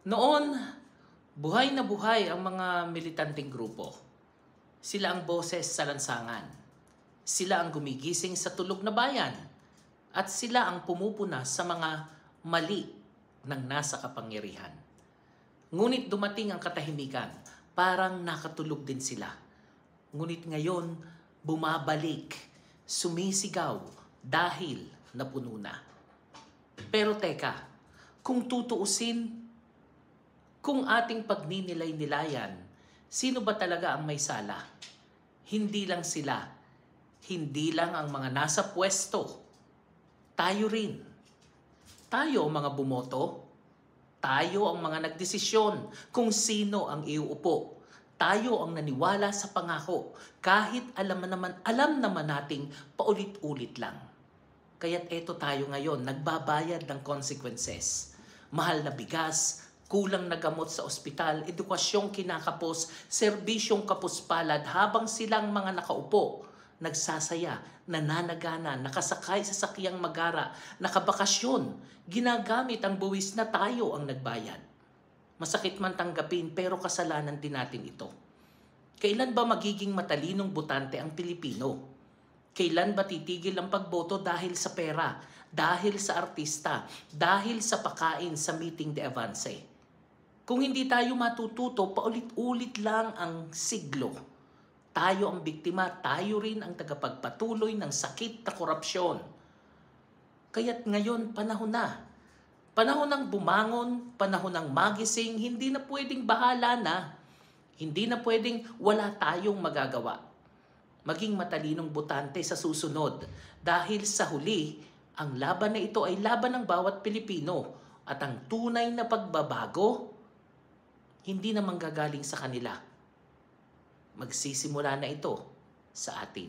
Noon, buhay na buhay ang mga militanteng grupo. Sila ang boses sa lansangan. Sila ang gumigising sa tulog na bayan. At sila ang pumupuna sa mga mali ng nasa kapangyarihan. Ngunit dumating ang katahimikan, parang nakatulog din sila. Ngunit ngayon, bumabalik, sumisigaw dahil napuno na. Pero teka, kung tutuusin, kung ating pagninilay-nilayan, sino ba talaga ang may sala? Hindi lang sila. Hindi lang ang mga nasa pwesto. Tayo rin. Tayo ang mga bumoto. Tayo ang mga nagdesisyon kung sino ang iuupo. Tayo ang naniwala sa pangako kahit alam naman nating paulit-ulit lang. Kaya't eto tayo ngayon, nagbabayad ng consequences. Mahal na bigas, kulang na gamot sa ospital, edukasyong kinakapos, serbisyong kapuspalad habang silang mga nakaupo, nagsasaya, nananagana, nakasakay sa sakyang magara, nakabakasyon, ginagamit ang buwis na tayo ang nagbayad. Masakit man tanggapin pero kasalanan din natin ito. Kailan ba magiging matalinong botante ang Pilipino? Kailan ba titigil ang pagboto dahil sa pera, dahil sa artista, dahil sa pakain sa meeting de avance? Kung hindi tayo matututo, paulit-ulit lang ang siglo. Tayo ang biktima, tayo rin ang tagapagpatuloy ng sakit na korupsyon. Kaya't ngayon panahon na. Panahon ng bumangon, panahon ng magising, hindi na pwedeng bahala na. Hindi na pwedeng wala tayong magagawa. Maging matalinong botante sa susunod dahil sa huli, ang laban na ito ay laban ng bawat Pilipino at ang tunay na pagbabago, hindi na manggagaling sa kanila. Magsisimula na ito sa atin.